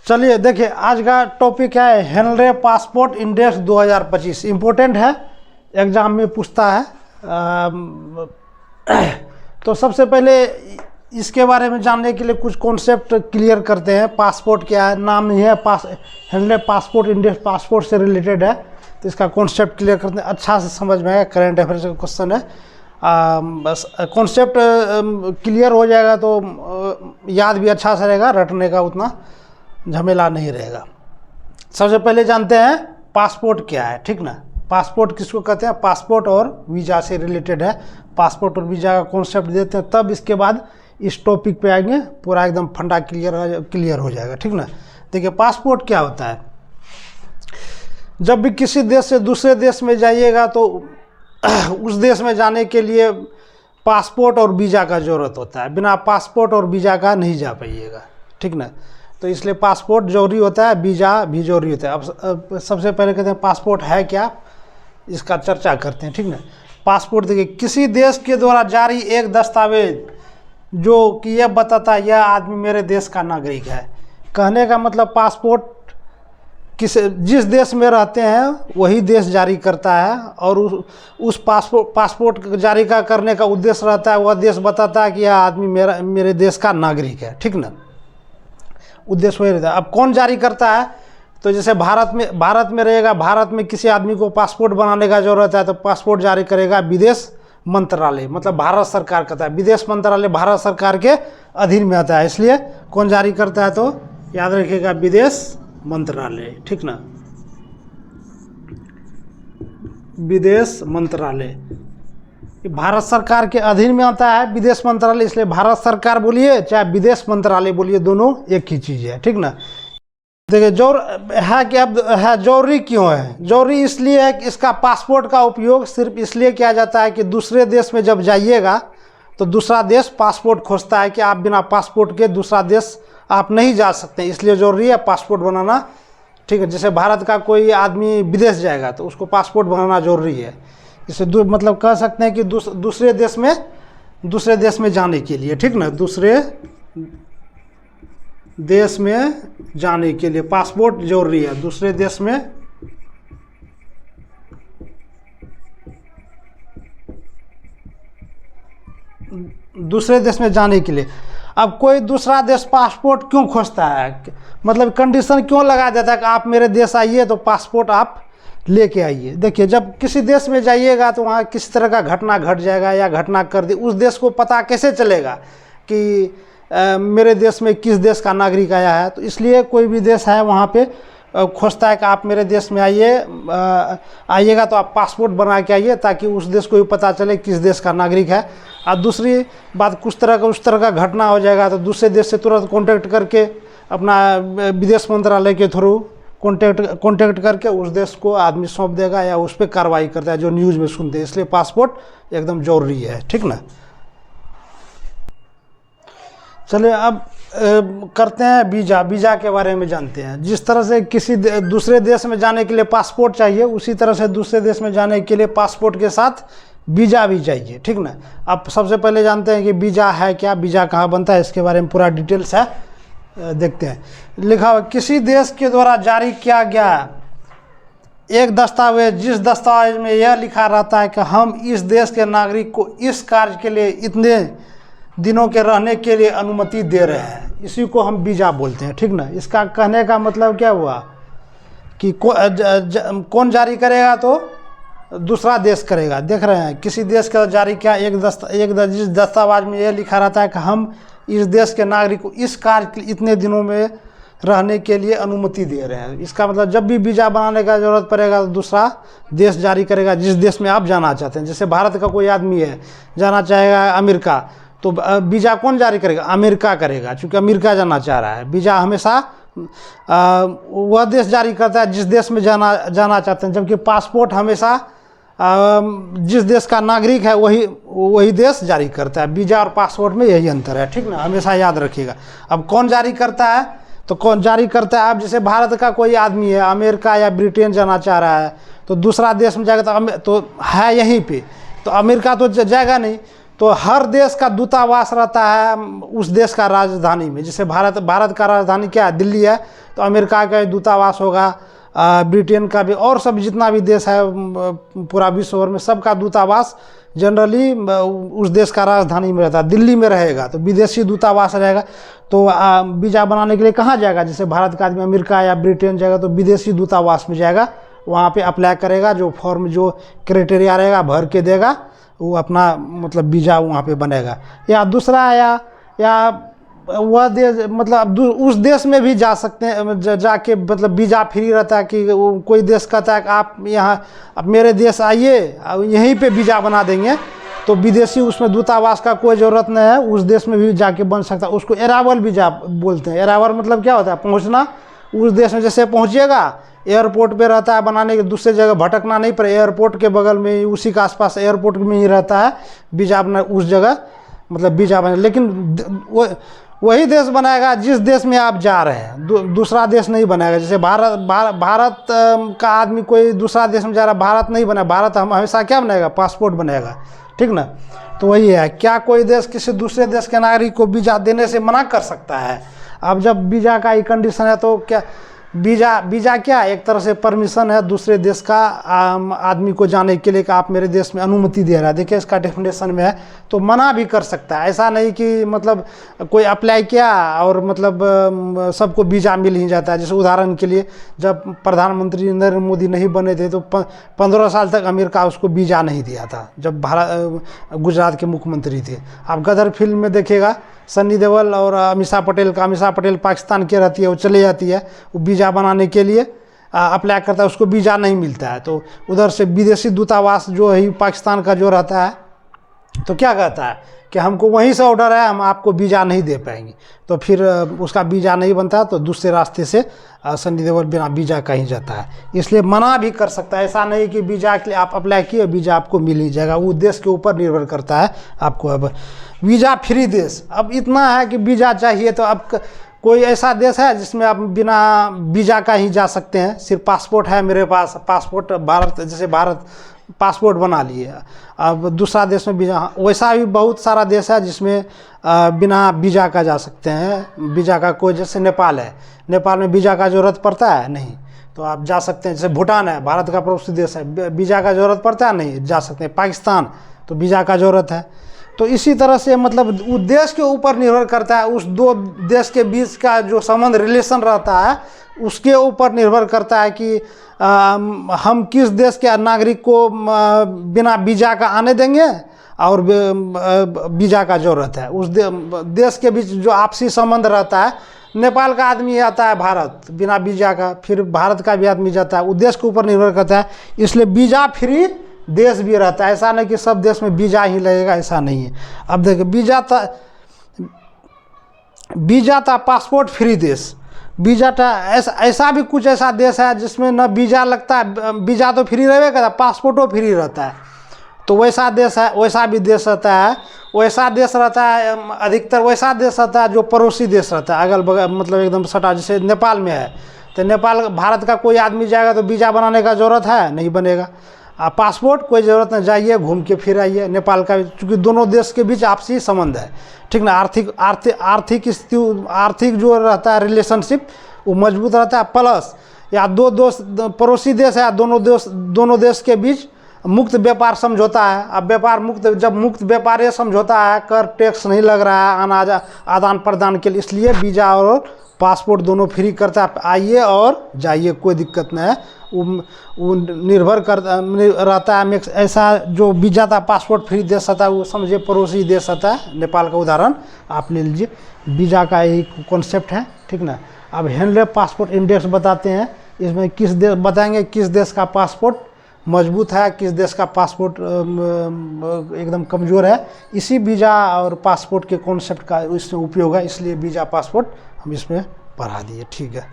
चलिए देखिए, आज का टॉपिक है हेनरी पासपोर्ट इंडेक्स 2025। इम्पोर्टेंट है, एग्ज़ाम में पूछता है। तो सबसे पहले इसके बारे में जानने के लिए कुछ कॉन्सेप्ट क्लियर करते हैं। पासपोर्ट क्या है, नाम नहीं है हेनरी पासपोर्ट इंडेक्स, पासपोर्ट से रिलेटेड है, तो इसका कॉन्सेप्ट क्लियर करते हैं। अच्छा से समझ में आएगा, करेंट अफेयर्स का क्वेश्चन है। बस कॉन्सेप्ट क्लियर हो जाएगा तो याद भी अच्छा से रहेगा, रटने का उतना झमेला नहीं रहेगा। सबसे पहले जानते हैं पासपोर्ट क्या है, ठीक ना। पासपोर्ट किसको कहते हैं? पासपोर्ट और वीज़ा से रिलेटेड है। पासपोर्ट और वीज़ा का कॉन्सेप्ट देते हैं, तब इसके बाद इस टॉपिक पे आएंगे, पूरा एकदम फंडा क्लियर हो जाएगा, ठीक ना। देखिए पासपोर्ट क्या होता है। जब भी किसी देश से दूसरे देश में जाइएगा तो उस देश में जाने के लिए पासपोर्ट और वीज़ा का ज़रूरत होता है। बिना पासपोर्ट और वीज़ा का नहीं जा पाइएगा, ठीक ना। तो इसलिए पासपोर्ट जरूरी होता है, वीज़ा भी जरूरी होता है। अब सबसे पहले कहते हैं पासपोर्ट है क्या, इसका चर्चा करते हैं, ठीक ना। पासपोर्ट देखिए, किसी देश के द्वारा जारी एक दस्तावेज जो कि यह बताता है यह आदमी मेरे देश का नागरिक है। कहने का मतलब पासपोर्ट जिस देश में रहते हैं वही देश जारी करता है, और उस पासपोर्ट जारी करने का उद्देश्य रहता है, वह देश बताता है कि यह आदमी मेरे देश का नागरिक है, ठीक ना। उद्देश्य वही रहता है। अब कौन जारी करता है? तो जैसे भारत में रहेगा, भारत में किसी आदमी को पासपोर्ट बनाने का जरूरत है तो पासपोर्ट जारी करेगा विदेश मंत्रालय, मतलब भारत सरकार करता है। विदेश मंत्रालय भारत सरकार के अधीन में आता है, इसलिए कौन जारी करता है तो याद रखिएगा विदेश मंत्रालय, ठीक ना। विदेश मंत्रालय भारत सरकार के अधीन में आता है विदेश मंत्रालय, इसलिए भारत सरकार बोलिए चाहे विदेश मंत्रालय बोलिए, दोनों एक ही चीज़ है, ठीक ना। देखिए जरूरी क्यों है? जरूरी इसलिए है कि इसका पासपोर्ट का उपयोग सिर्फ इसलिए किया जाता है कि दूसरे देश में जब जाइएगा तो दूसरा देश पासपोर्ट खोजता है कि आप बिना पासपोर्ट के दूसरा देश आप नहीं जा सकते, इसलिए जरूरी है पासपोर्ट बनाना, ठीक है। जैसे भारत का कोई आदमी विदेश जाएगा तो उसको पासपोर्ट बनाना जरूरी है। इसे मतलब कह सकते हैं कि दूसरे देश में जाने के लिए, ठीक ना, दूसरे देश में जाने के लिए पासपोर्ट जरूरी है। दूसरे देश में जाने के लिए। अब कोई दूसरा देश पासपोर्ट क्यों खोजता है, मतलब कंडीशन क्यों लगा देता है कि आप मेरे देश आइए तो पासपोर्ट आप लेके आइए। देखिए जब किसी देश में जाइएगा तो वहाँ किसी तरह का घटना घट जाएगा या घटना कर दी, उस देश को पता कैसे चलेगा कि मेरे देश में किस देश का नागरिक आया है। तो इसलिए कोई भी देश है वहाँ पे खोजता है कि आप मेरे देश में आइएगा तो आप पासपोर्ट बना के आइए, ताकि उस देश को भी पता चले किस देश का नागरिक है। और दूसरी बात, उस तरह का घटना हो जाएगा तो दूसरे देश से तुरंत कांटेक्ट करके अपना विदेश मंत्रालय के थ्रू कांटेक्ट करके उस देश को आदमी सौंप देगा या उस पर कार्रवाई करता है, जो न्यूज़ में सुनते हैं। इसलिए पासपोर्ट एकदम जरूरी है, ठीक ना। चलिए अब करते हैं वीज़ा के बारे में जानते हैं। जिस तरह से किसी दूसरे देश में जाने के लिए पासपोर्ट चाहिए, उसी तरह से दूसरे देश में जाने के लिए पासपोर्ट के साथ वीज़ा भी चाहिए, ठीक ना। अब सबसे पहले जानते हैं कि वीज़ा है क्या, वीज़ा कहाँ बनता है, इसके बारे में पूरा डिटेल्स है, देखते हैं। लिखा हुआ, किसी देश के द्वारा जारी किया गया एक दस्तावेज जिस दस्तावेज में यह लिखा रहता है कि हम इस देश के नागरिक को इस कार्य के लिए इतने दिनों के रहने के लिए अनुमति दे रहे हैं, इसी को हम वीज़ा बोलते हैं, ठीक ना। इसका कहने का मतलब क्या हुआ कि कौन जारी करेगा तो दूसरा देश करेगा। देख रहे हैं, किसी देश का जारी किया जिस दस्तावेज में यह लिखा रहता है कि हम इस देश के नागरिक को इस कार्य के इतने दिनों में रहने के लिए अनुमति दे रहे हैं। इसका मतलब जब भी वीज़ा बनाने का ज़रूरत पड़ेगा तो दूसरा देश जारी करेगा जिस देश में आप जाना चाहते हैं। जैसे भारत का कोई आदमी है, जाना चाहेगा अमेरिका, तो वीज़ा कौन जारी करेगा? अमेरिका करेगा, क्योंकि अमेरिका जाना चाह रहा है। वीज़ा हमेशा वह देश जारी करता है जिस देश में जाना चाहते हैं, जबकि पासपोर्ट हमेशा जिस देश का नागरिक है वही देश जारी करता है। वीज़ा और पासपोर्ट में यही अंतर है, ठीक ना, हमेशा याद रखिएगा। अब कौन जारी करता है तो कौन जारी करता है? अब जैसे भारत का कोई आदमी है, अमेरिका या ब्रिटेन जाना चाह रहा है, तो दूसरा देश में जाएगा तो है यहीं पे, तो अमेरिका तो जाएगा नहीं, तो हर देश का दूतावास रहता है उस देश का राजधानी में। जैसे भारत का राजधानी क्या है, दिल्ली है, तो अमेरिका का दूतावास होगा, ब्रिटेन का भी, और सब जितना भी देश है पूरा विश्व भर में, सबका दूतावास जनरली उस देश का राजधानी में रहता है, दिल्ली में रहेगा। तो विदेशी दूतावास रहेगा, तो वीज़ा बनाने के लिए कहाँ जाएगा? जैसे भारत का आदमी अमेरिका या ब्रिटेन जाएगा तो विदेशी दूतावास में जाएगा, वहाँ पे अप्लाई करेगा, जो फॉर्म जो क्राइटेरिया रहेगा भर के देगा, वो अपना मतलब वीज़ा वहाँ पे बनेगा। या दूसरा या वह देश मतलब उस देश में भी जा सकते हैं, जाके मतलब वीज़ा फ्री रहता है कि कोई देश कहता है कि आप यहाँ अब मेरे देश आइए, यहीं पे वीज़ा बना देंगे, तो विदेशी उसमें दूतावास का कोई ज़रूरत नहीं है, उस देश में भी जाके बन सकता है। उसको अराइवल वीज़ा बोलते हैं। अराइवल मतलब क्या होता है? पहुँचना। उस देश में जैसे पहुँचिएगा, एयरपोर्ट पे रहता है बनाने के, दूसरे जगह भटकना नहीं पड़े, एयरपोर्ट के बगल में ही, उसी के आसपास एयरपोर्ट में ही रहता है वीज़ा अपना, उस जगह मतलब वीज़ा बना। लेकिन वही देश बनाएगा जिस देश में आप जा रहे हैं, दूसरा देश नहीं बनाएगा। जैसे भारत का आदमी कोई दूसरा देश में जा रहा है, भारत नहीं बना, भारत हम हमेशा क्या बनाएगा? पासपोर्ट बनेगा, ठीक ना। तो वही है, क्या कोई देश किसी दूसरे देश के नागरिक को वीज़ा देने से मना कर सकता है? अब जब वीज़ा का ही कंडीशन है तो क्या वीज़ा क्या है? एक तरह से परमिशन है दूसरे देश का आदमी को जाने के लिए कि आप मेरे देश में अनुमति दे रहा है। देखिए इसका डेफिनेशन में है, तो मना भी कर सकता है। ऐसा नहीं कि मतलब कोई अप्लाई किया और मतलब सबको वीज़ा मिल ही जाता है। जैसे उदाहरण के लिए जब प्रधानमंत्री नरेंद्र मोदी नहीं बने थे तो 15 साल तक अमेरिका उसको वीज़ा नहीं दिया था, जब गुजरात के मुख्यमंत्री थे। आप गदर फिल्म में देखिएगा, सन्नी देओल और अमीषा पटेल पाकिस्तान की रहती है, वो चले जाती है, वो वीज़ा बनाने के लिए अप्लाई करता है, उसको वीज़ा नहीं मिलता है। तो उधर से विदेशी दूतावास जो है पाकिस्तान का जो रहता है, तो क्या कहता है कि हमको वहीं से ऑर्डर है, हम आपको वीज़ा नहीं दे पाएंगे। तो फिर उसका वीज़ा नहीं बनता, तो दूसरे रास्ते से सन्नी देओल बिना वीज़ा का ही जाता है। इसलिए मना भी कर सकता है। ऐसा नहीं कि वीज़ा के लिए आप अप्लाई किए, वीज़ा आपको मिल ही जाएगा, वो देश के ऊपर निर्भर करता है आपको। अब वीज़ा फ्री देश, अब इतना है कि वीज़ा चाहिए तो अब कोई ऐसा देश है जिसमें आप बिना वीज़ा का ही जा सकते हैं? सिर्फ पासपोर्ट है मेरे पास, पासपोर्ट भारत, जैसे भारत पासपोर्ट बना लिए, अब दूसरा देश में वीज़ा, वैसा भी बहुत सारा देश है जिसमें बिना वीज़ा का जा सकते हैं। वीज़ा का कोई, जैसे नेपाल है, नेपाल में वीज़ा का ज़रूरत पड़ता है नहीं, तो आप जा सकते हैं। जैसे भूटान है, भारत का पड़ोसी देश है, वीज़ा का ज़रूरत पड़ता है नहीं, जा सकते हैं। पाकिस्तान, तो वीज़ा का ज़रूरत है। तो इसी तरह से मतलब उस देश के ऊपर निर्भर करता है, उस दो देश के बीच का जो संबंध रिलेशन रहता है उसके ऊपर निर्भर करता है कि हम किस देश के नागरिक को बिना वीज़ा का आने देंगे और वीज़ा का ज़रूरत है। उस देश के बीच जो आपसी संबंध रहता है, नेपाल का आदमी आता है भारत बिना वीज़ा का, फिर भारत का भी आदमी जाता है, उस देश के ऊपर निर्भर करता है। इसलिए वीज़ा फ्री देश भी रहता है। ऐसा नहीं कि सब देश में वीज़ा ही लगेगा, ऐसा नहीं है। अब देखिए वीज़ा था पासपोर्ट फ्री देश, वीज़ा था ऐसा भी कुछ ऐसा देश है जिसमें न वीज़ा लगता है, वीज़ा तो फ्री रहेगा, पासपोर्टो फ्री रहता है। तो वैसा देश है, वैसा भी देश रहता है, वैसा देश रहता है, अधिकतर वैसा देश रहता है जो पड़ोसी देश रहता है, अगल बगल मतलब एकदम सटा। जैसे नेपाल में है, तो नेपाल भारत का कोई आदमी जाएगा तो वीज़ा बनाने का ज़रूरत है नहीं, बनेगा। पासपोर्ट कोई ज़रूरत नहीं, जाइए घूम के फिर आइए। नेपाल का, चूँकि दोनों देश के बीच आपसी संबंध है, ठीक ना, आर्थिक स्थिति, आर्थिक जो रहता है रिलेशनशिप वो मजबूत रहता है। प्लस या दो दोस्त पड़ोसी देश है, दोनों देश के बीच मुक्त व्यापार समझौता है। अब व्यापार मुक्त, जब मुक्त व्यापार समझौता है, कर टैक्स नहीं लग रहा है अनाज आदान प्रदान के लिए, इसलिए वीज़ा और पासपोर्ट दोनों फ्री करता है। आइए और जाइए, कोई दिक्कत नहीं है। वो निर्भर रहता है। ऐसा जो वीज़ा था पासपोर्ट फ्री देश रहता है, वो समझिए पड़ोसी देश रहता है। नेपाल का उदाहरण आप ले लीजिए, वीज़ा का यही कॉन्सेप्ट है, ठीक ना। अब हेनले पासपोर्ट इंडेक्स बताते हैं, इसमें किस देश बताएंगे किस देश का पासपोर्ट मजबूत है, किस देश का पासपोर्ट एकदम कमज़ोर है। इसी वीज़ा और पासपोर्ट के कॉन्सेप्ट का इसमें उपयोग है, इसलिए वीज़ा पासपोर्ट हम इसमें पढ़ा दिए, ठीक है।